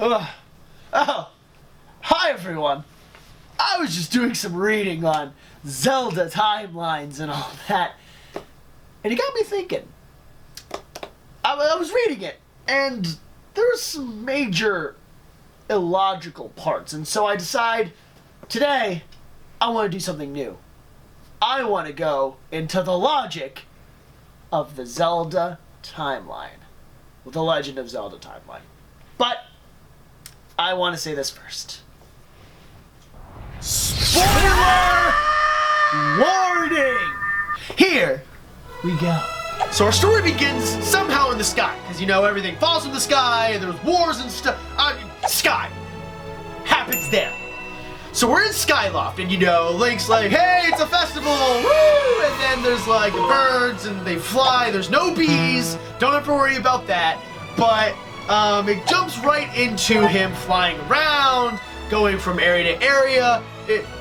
Oh, hi everyone. I was just doing some reading on Zelda timelines and all that, and it got me thinking. I was reading it, and there were some major illogical parts, and so I decide today I want to do something new. I want to go into the logic of the Zelda timeline, the Legend of Zelda timeline. But I want to say this first. Spoiler warning! Here we go. So our story begins somehow in the sky, because you know everything falls from the sky, and there's wars and stuff. Sky happens there. So we're in Skyloft, and you know, Link's like, hey, it's a festival, woo! And then there's like birds, and they fly. There's no bees. Don't have to worry about that. But it jumps right into him flying around, going from area to area.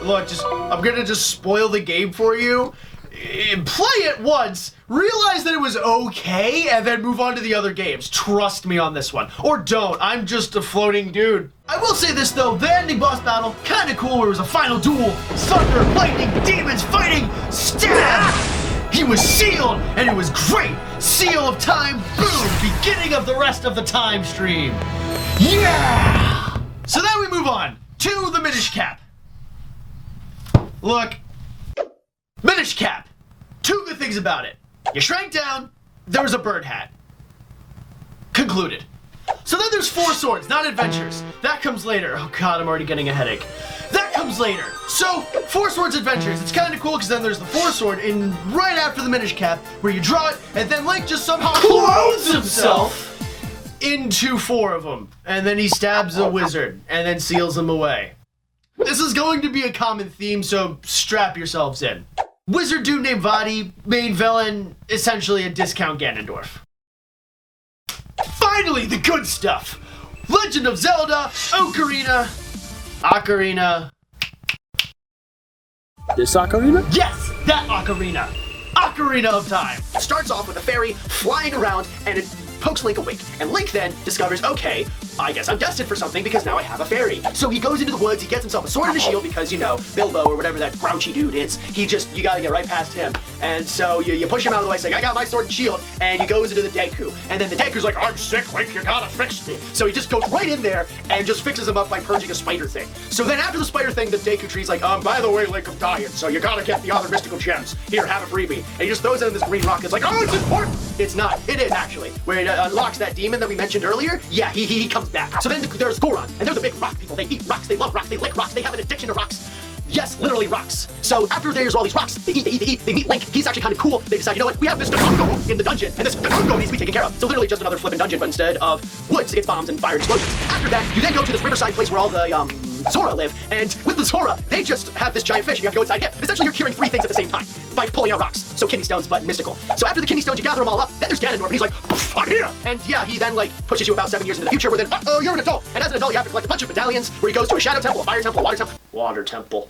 I'm gonna just spoil the game for you. Play it once, realize that it was okay, and then move on to the other games. Trust me on this one. Or don't, I'm just a floating dude. I will say this though, the ending boss battle, kinda cool, where it was a final duel. Thunder, lightning, demons fighting, stab! He was sealed, and it was great. Seal of time, boom, beginning of the rest of the time stream. Yeah! So then we move on to the Minish Cap. Look, Minish Cap. Two good things about it. You shrank down, there was a bird hat. Concluded. So then there's 4 swords, not adventures. That comes later. Oh god, I'm already getting a headache. That comes later. So, 4 swords adventures. It's kind of cool because then there's the 4th sword in right after the Minish Cap where you draw it and then Link just somehow clones himself into 4 of them. And then he stabs a wizard and then seals him away. This is going to be a common theme, so strap yourselves in. Wizard dude named Vadi, main villain, essentially a discount Ganondorf. Finally, the good stuff! Legend of Zelda, Ocarina. This Ocarina? Yes, that Ocarina! Ocarina of Time! Starts off with a fairy flying around and it pokes Link awake. And Link then discovers, okay, I guess I'm destined for something because now I have a fairy. So he goes into the woods, he gets himself a sword and a shield because, you know, Bilbo or whatever that grouchy dude is, you gotta get right past him. And so you push him out of the way saying, I got my sword and shield, and he goes into the Deku. And then the Deku's like, I'm sick, Link, you gotta fix me. So he just goes right in there and just fixes him up by purging a spider thing. So then after the spider thing, the Deku tree's like, by the way, Link, I'm dying, so you gotta get the other mystical gems. Here, have a freebie. And he just throws it in this green rock. It's like, oh, it's important! It's not. It is, actually. Where it unlocks that demon that we mentioned earlier, yeah, he comes back. So then there's Goron, and they're the big rock people. They eat rocks, they love rocks, they lick rocks, they have an addiction to rocks. Yes, literally rocks. So after there's all these rocks, they meet Link. He's actually kind of cool. They decide, you know what, we have this Dagongo in the dungeon, and this Dagongo needs to be taken care of. So literally just another flippin' dungeon, but instead of woods, it's bombs and fire and explosions. After that, you then go to this riverside place where all the, Zora live, and with the Zora, they just have this giant fish, and you have to go inside him. Essentially, you're curing 3 things at the same time by pulling out rocks. So kidney stones, but mystical. So after the kidney stones, you gather them all up, then there's Ganondorf, and he's like, I'm here! And yeah, he then, like, pushes you about 7 years into the future, where then, uh-oh, you're an adult! And as an adult, you have to collect a bunch of medallions, where he goes to a shadow temple, a fire temple, a water temple. Water temple.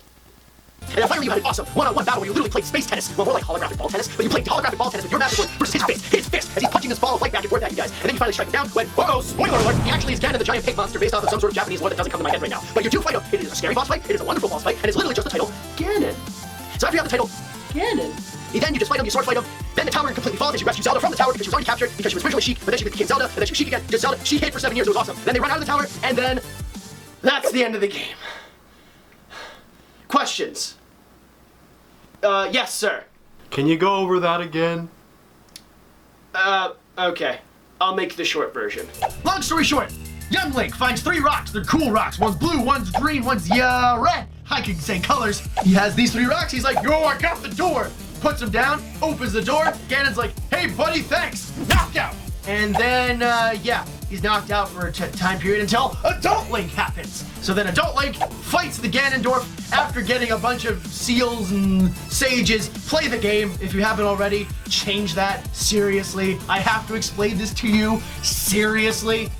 And then finally you had an awesome one-on-one battle where you literally played space tennis. Well, more like holographic ball tennis, but you played holographic ball tennis with your Master Sword versus his fist, as he's punching this ball of light back and forth at you guys. And then you finally strike him down when, uh-oh, spoiler alert, he actually is Ganon the giant pig monster based off of some sort of Japanese lore that doesn't come to my head right now. But you do fight him. It is a scary boss fight, it is a wonderful boss fight, and it's literally just the title, Ganon. So after you have the title, Ganon, then you just fight him, you sword fight him, then the tower completely falls as you rescue Zelda from the tower because she was already captured because she was originally Sheik, but then she became Zelda, and then she was Sheik again, just Zelda, she hid for 7 years, it was awesome. Then they run out of the tower, and then That's the end of the game. Questions? Yes, sir. Can you go over that again? Okay. I'll make the short version. Long story short, young Link finds 3 rocks. They're cool rocks. One's blue, one's green, one's red. I can say colors. He has these 3 rocks. He's like, yo, I got the door. Puts them down, opens the door. Ganon's like, hey, buddy, thanks. Knocked out. And then, yeah, he's knocked out for a time period until Adult Link happens. So then Adult Link fights the Ganondorf after getting a bunch of seals and sages. Play the game if you haven't already. Change that. Seriously. I have to explain this to you. Seriously.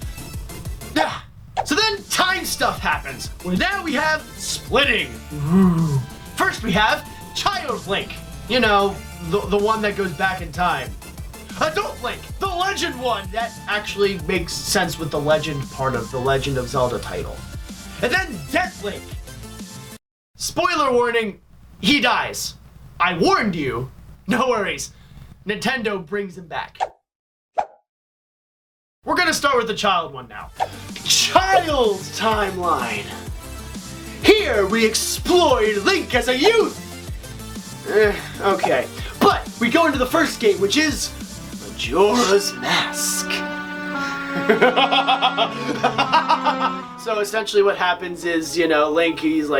Yeah. So then time stuff happens. Well, now we have splitting. Ooh. First we have Child Link. You know, the one that goes back in time. Adult Link, the Legend one. That actually makes sense with the Legend part of the Legend of Zelda title. And then Death Link. Spoiler warning, he dies. I warned you. No worries. Nintendo brings him back. We're gonna start with the child one now. Child's timeline. Here we explored Link as a youth. Okay, but we go into the first game, which is Majora's Mask. So essentially what happens is, you know, Link, he is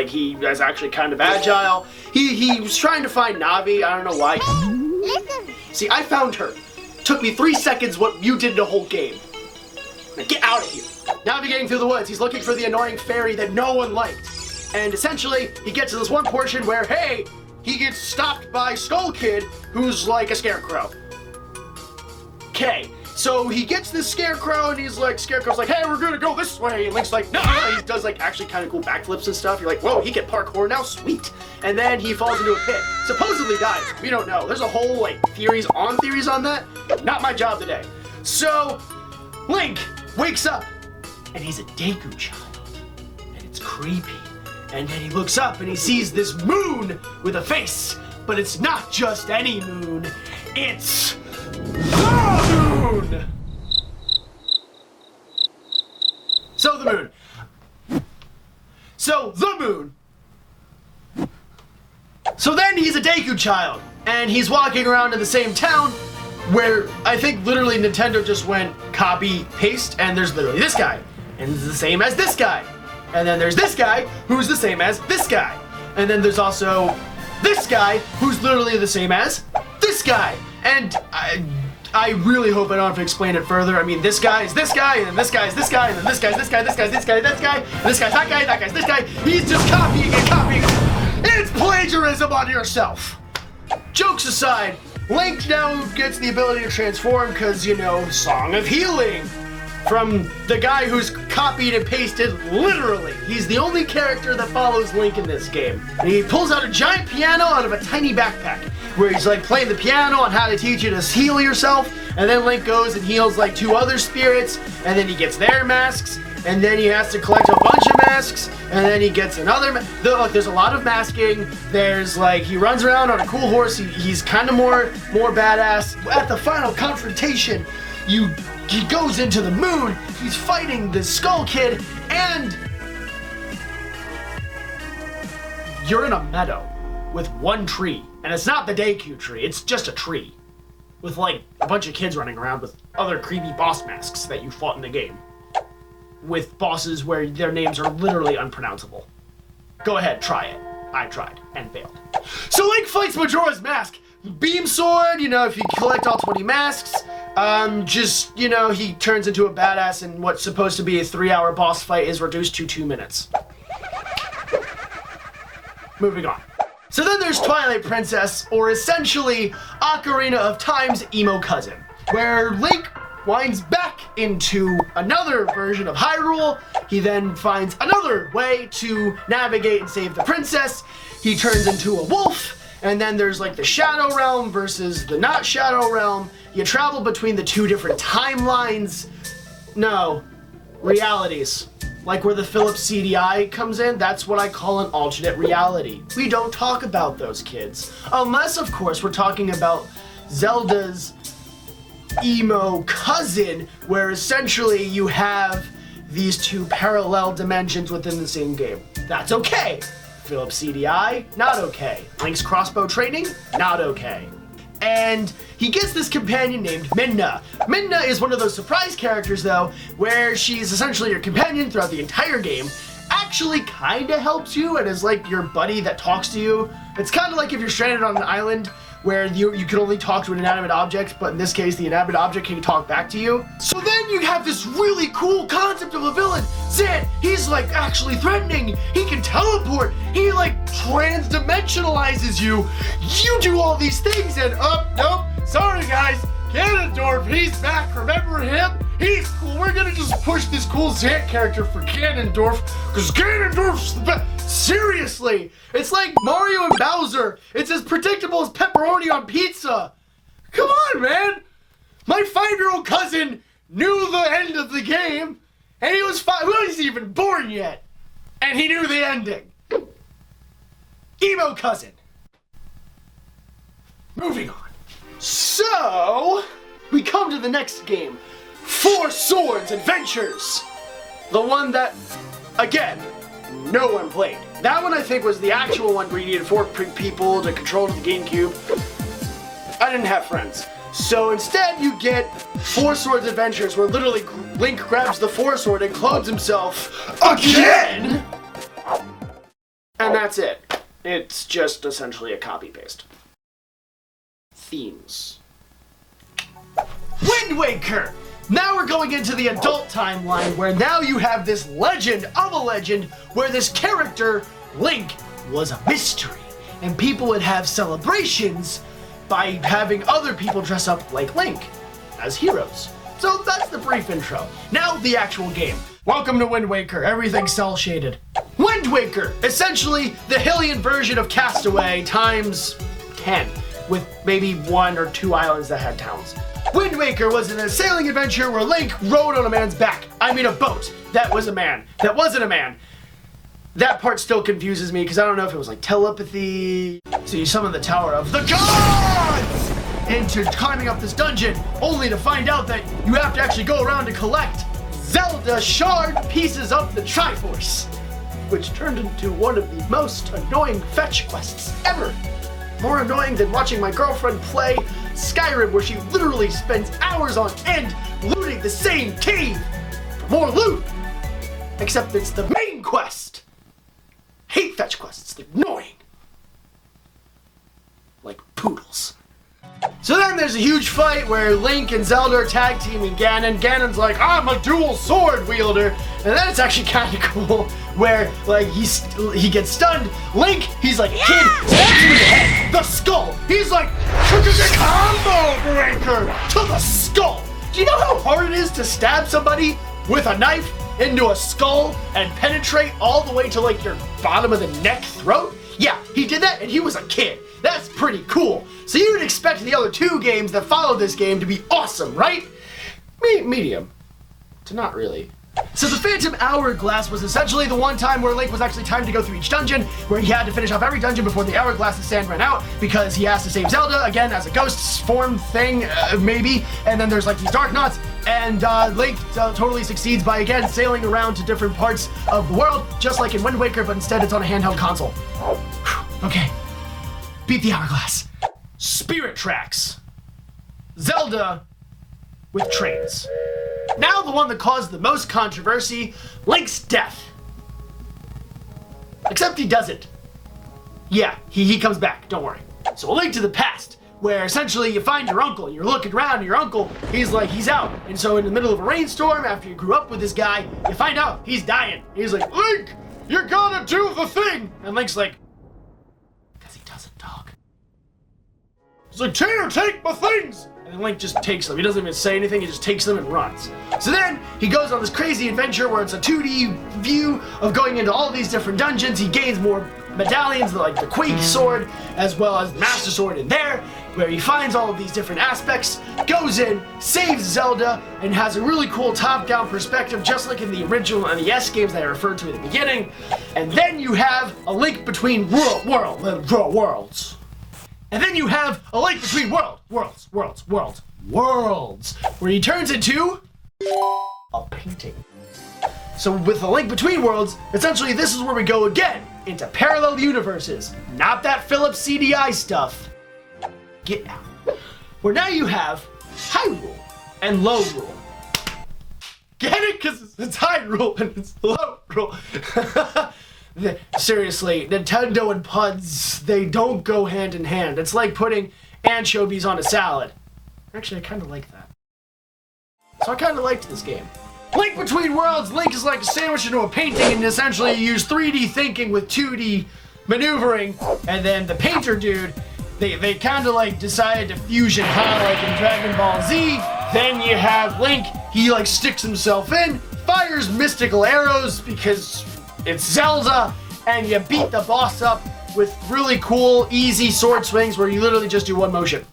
actually kind of agile. He was trying to find Navi, I don't know why. See, I found her. Took me 3 seconds what you did the whole game. Now get out of here. Navigating through the woods, he's looking for the annoying fairy that no one liked. And essentially, he gets to this one portion where, hey, he gets stopped by Skull Kid, who's like a scarecrow. Okay, so he gets this scarecrow, and he's like, Scarecrow's like, hey, we're gonna go this way. And Link's like, no, he does like actually kind of cool backflips and stuff. You're like, whoa, he can parkour now, sweet. And then he falls into a pit, supposedly dies. We don't know. There's a whole like theories on that. Not my job today. So Link wakes up, and he's a Deku child, and it's creepy. And then he looks up and he sees this moon with a face, but it's not just any moon, it's the moon! So the moon. So then he's a Deku child, and he's walking around in the same town where I think literally Nintendo just went copy, paste, and there's literally this guy, and it's the same as this guy. And then there's this guy, who's the same as this guy. And then there's also this guy, who's literally the same as this guy. And I really hope I don't have to explain it further. I mean, this guy is this guy, and then this guy is this guy, and then this guy's this guy, this guy's this guy, this guy, and this guy's that guy's this guy. He's just copying and copying. It's plagiarism on yourself. Jokes aside, Link now gets the ability to transform because, you know, Song of Healing. From the guy who's copied and pasted literally. He's the only character that follows Link in this game. And he pulls out a giant piano out of a tiny backpack where he's like playing the piano on how to teach you to heal yourself. And then Link goes and heals like 2 other spirits, and then he gets their masks, and then he has to collect a bunch of masks, and then he gets another look, there's a lot of masking. There's like, he runs around on a cool horse. He's kind of more badass. At the final confrontation, he goes into the moon, he's fighting the Skull Kid, and you're in a meadow with one tree. And it's not the Deku tree, it's just a tree. With like a bunch of kids running around with other creepy boss masks that you fought in the game. With bosses where their names are literally unpronounceable. Go ahead, try it. I tried and failed. So Link fights Majora's Mask. Beam sword, you know, if you collect all 20 masks, just, you know, he turns into a badass, and what's supposed to be a 3-hour boss fight is reduced to 2 minutes. Moving on. So then there's Twilight Princess, or essentially Ocarina of Time's emo cousin, where Link winds back into another version of Hyrule. He then finds another way to navigate and save the princess. He turns into a wolf. And then there's like the Shadow Realm versus the not Shadow Realm. You travel between the 2 different timelines. No, realities. Like where the Philips CDI comes in, that's what I call an alternate reality. We don't talk about those kids. Unless, of course, we're talking about Zelda's emo cousin, where essentially you have these 2 parallel dimensions within the same game. That's okay. Philips CDI, not okay. Link's crossbow training, not okay. And he gets this companion named Midna. Midna is one of those surprise characters, though, where she's essentially your companion throughout the entire game. Actually kinda helps you and is like your buddy that talks to you. It's kinda like if you're stranded on an island where you can only talk to an inanimate object, but in this case, the inanimate object can talk back to you. So then you have this really cool concept of a villain. Zed, he's like actually threatening. He can teleport. He like trans-dimensionalizes you. You do all these things and nope, sorry guys. Ganondorf, he's back, remember him? He's cool. We're gonna just push this cool Zant character for Ganondorf, because Ganondorf's the best. Seriously, it's like Mario and Bowser. It's as predictable as pepperoni on pizza. Come on, man. My 5-year-old cousin knew the end of the game, and he was 5. He wasn't even born yet, and he knew the ending. Emo cousin. Moving on. So, we come to the next game. Four Swords Adventures. The one that, again, no one played. That one I think was the actual one where you needed 4 people to control the GameCube. I didn't have friends. So instead you get Four Swords Adventures where literally Link grabs the Four Sword and clothes himself again! And that's it. It's just essentially a copy-paste. Themes. Wind Waker! Now we're going into the adult timeline where now you have this legend of a legend where this character, Link, was a mystery. And people would have celebrations by having other people dress up like Link as heroes. So that's the brief intro. Now the actual game. Welcome to Wind Waker. Everything's cel shaded. Wind Waker, essentially the Hylian version of Castaway times 10, with maybe 1 or 2 islands that had towns. Wind Waker was a sailing adventure where Link rode on a man's back. I mean a boat. That was a man. That wasn't a man. That part still confuses me because I don't know if it was like telepathy. So you summon the Tower of the Gods into climbing up this dungeon, only to find out that you have to actually go around and collect Zelda shard pieces of the Triforce, which turned into one of the most annoying fetch quests ever. More annoying than watching my girlfriend play Skyrim, where she literally spends hours on end looting the same cave for more loot. Except it's the main quest. Hate fetch quests, they're annoying. Like poodles. So then there's a huge fight where Link and Zelda are tag teaming Ganon. Ganon's like, I'm a dual sword wielder. And then it's actually kind of cool where like he gets stunned. Link, he's like, kid, stabs him in the head, the skull. He's like, combo breaker to the skull. Do you know how hard it is to stab somebody with a knife into a skull and penetrate all the way to like your bottom of the neck throat? Yeah, he did that and he was a kid. That's pretty cool. So you would expect the other 2 games that follow this game to be awesome, right? Medium. To not really. So the Phantom Hourglass was essentially the one time where Link was actually timed to go through each dungeon, where he had to finish off every dungeon before the hourglass of sand ran out, because he has to save Zelda, again, as a ghost form thing, maybe. And then there's like these Dark Knots, and Link totally succeeds by, again, sailing around to different parts of the world, just like in Wind Waker, but instead it's on a handheld console. Okay. Beat the hourglass. Spirit Tracks. Zelda with trains. Now the one that caused the most controversy, Link's death. Except he doesn't. Yeah, he comes back, don't worry. So A Link to the Past, where essentially you find your uncle, you're looking around, and your uncle, he's out. And so in the middle of a rainstorm, after you grew up with this guy, you find out he's dying. He's like, Link, you gotta do the thing! And Link's like, because he doesn't talk. He's like, Tater, take my things! And Link just takes them. He doesn't even say anything, he just takes them and runs. So then, he goes on this crazy adventure where it's a 2D view of going into all these different dungeons. He gains more medallions, like the Quake Sword, as well as Master Sword in there, where he finds all of these different aspects, goes in, saves Zelda, and has a really cool top-down perspective, just like in the original NES games that I referred to at the beginning. And then you have a link between worlds. And then you have a link between worlds, where he turns into a painting. So with a link between worlds, essentially this is where we go again, into parallel universes, not that Philips CDI stuff. Get out. Where now you have Hyrule and Low Rule. Get it? Because it's Hyrule and it's Low Rule. Seriously, Nintendo and PUDs, they don't go hand in hand. It's like putting anchovies on a salad. Actually, I kind of like that. So I kind of liked this game. Link Between Worlds, Link is like a sandwich into a painting, and essentially you use 3D thinking with 2D maneuvering, and then the painter dude, they kind of like decided to fusion how like in Dragon Ball Z. Then you have Link, he like sticks himself in, fires mystical arrows because it's Zelda, and you beat the boss up with really cool, easy sword swings where you literally just do one motion.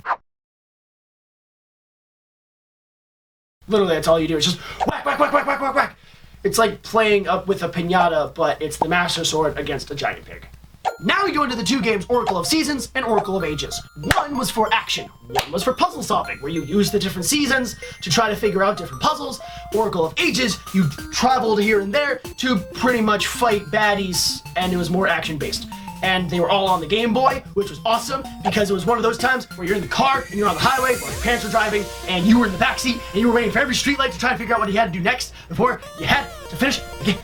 Literally, that's all you do. It's just whack, whack, whack, whack, whack, whack, whack. It's like playing up with a piñata, but it's the Master Sword against a giant pig. Now we go into the two games, Oracle of Seasons and Oracle of Ages. One was for action, one was for puzzle solving, where you use the different seasons to try to figure out different puzzles. Oracle of Ages, you traveled here and there to pretty much fight baddies, and it was more action-based. And they were all on the Game Boy, which was awesome, because it was one of those times where you're in the car, and you're on the highway, while your parents are driving, and you were in the backseat, and you were waiting for every streetlight to try and figure out what you had to do next before you had to finish the game.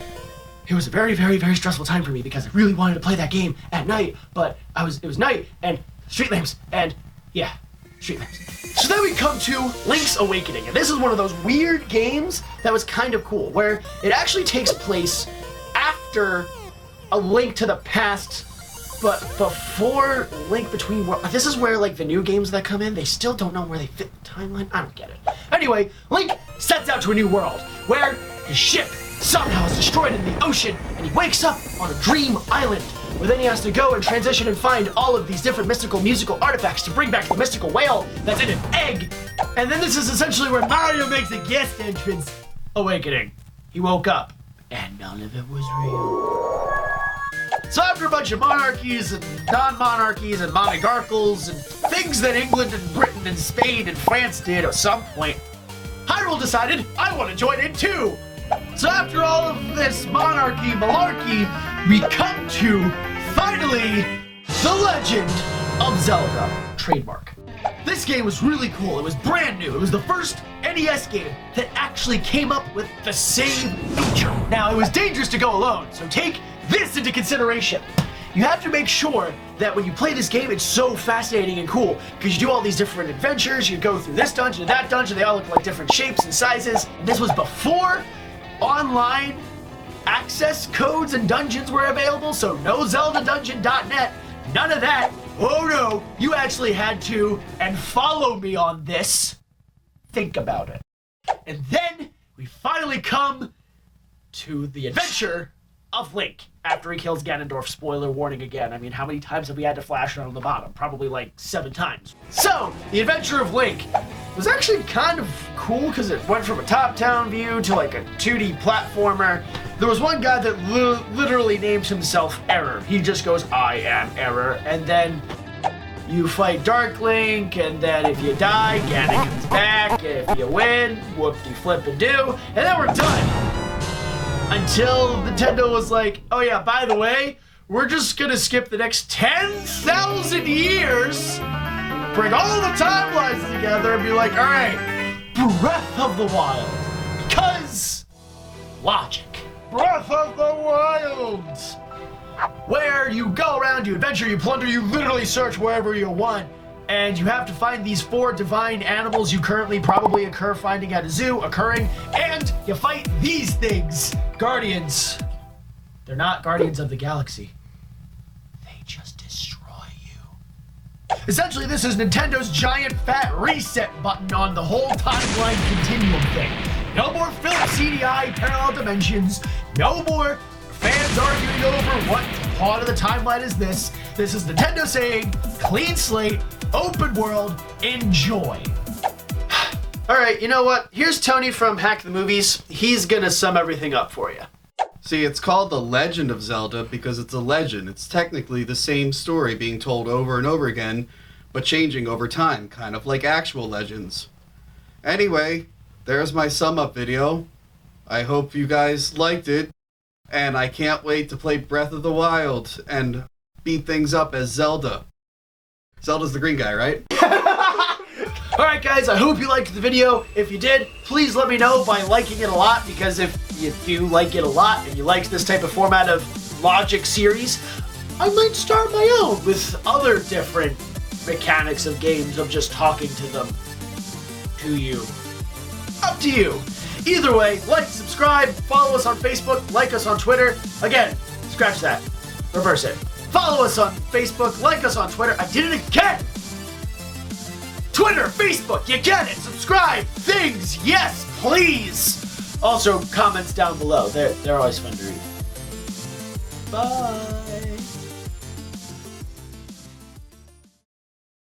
It was a very, very, very stressful time for me because I really wanted to play that game at night, but it was night and street lamps and yeah, street lamps. So then we come to Link's Awakening, and this is one of those weird games that was kind of cool, where it actually takes place after A Link to the Past, but before Link Between Worlds. This is where like the new games that come in, they still don't know where they fit the timeline. I don't get it. Anyway, Link sets out to a new world where his ship somehow is destroyed in the ocean, and he wakes up on a dream island, where then he has to go and transition and find all of these different mystical musical artifacts to bring back the mystical whale that's in an egg. And then this is essentially where Mario makes a guest entrance. Awakening. He woke up, and none of it was real. So after a bunch of monarchies and non-monarchies and monarchicals and things that England and Britain and Spain and France did at some point, Hyrule decided, I want to join in too. So after all of this monarchy malarkey, we come to, finally, The Legend of Zelda. Trademark. This game was really cool. It was brand new. It was the first NES game that actually came up with the same feature. Now, it was dangerous to go alone, so take this into consideration. You have to make sure that when you play this game, it's so fascinating and cool, because you do all these different adventures, you go through this dungeon and that dungeon, they all look like different shapes and sizes. And this was before online access codes and dungeons were available, so no ZeldaDungeon.net, none of that. Oh no, you actually had to, and follow me on this, think about it. And then we finally come to the adventure of Link after he kills Ganondorf. Spoiler warning again. I mean, how many times have we had to flash around on the bottom? Probably like 7 times. So, the adventure of Link was actually kind of cool because it went from a top-down view to like a 2D platformer. There was one guy that literally names himself Error. He just goes, I am Error, and then you fight Dark Link, and then if you die, Ganon comes back. If you win, whoop-de-flip-a-doo, and then we're done. Until Nintendo was like, oh yeah, by the way, we're just gonna skip the next 10,000 years, bring all the timelines together, and be like, all right, Breath of the Wild. Because logic. Breath of the Wild. Where you go around, you adventure, you plunder, you literally search wherever you want. And you have to find these 4 divine animals you currently probably occur finding at a zoo, and you fight these things. Guardians. They're not Guardians of the Galaxy. They just destroy you. Essentially, this is Nintendo's giant fat reset button on the whole timeline continuum thing. No more Philips CDI parallel dimensions. No more fans arguing over what part of the timeline is this. This is Nintendo saying, clean slate, open world, enjoy. Alright, you know what? Here's Tony from Hack the Movies. He's gonna sum everything up for you. See, it's called The Legend of Zelda because it's a legend. It's technically the same story being told over and over again, but changing over time, kind of like actual legends. Anyway, there's my sum up video. I hope you guys liked it, and I can't wait to play Breath of the Wild and beat things up as Zelda. Zelda's the green guy, right? Alright guys, I hope you liked the video. If you did, please let me know by liking it a lot, because if you do like it a lot and you like this type of format of logic series, I might start my own with other different mechanics of games of just talking to them. To you. Up to you. Either way, like, subscribe, follow us on Facebook, like us on Twitter. Again, scratch that. Reverse it. Follow us on Facebook, like us on Twitter. I did it again! Twitter, Facebook, you get it! Subscribe! Things, yes, please! Also, comments down below. They're always fun to read. Bye!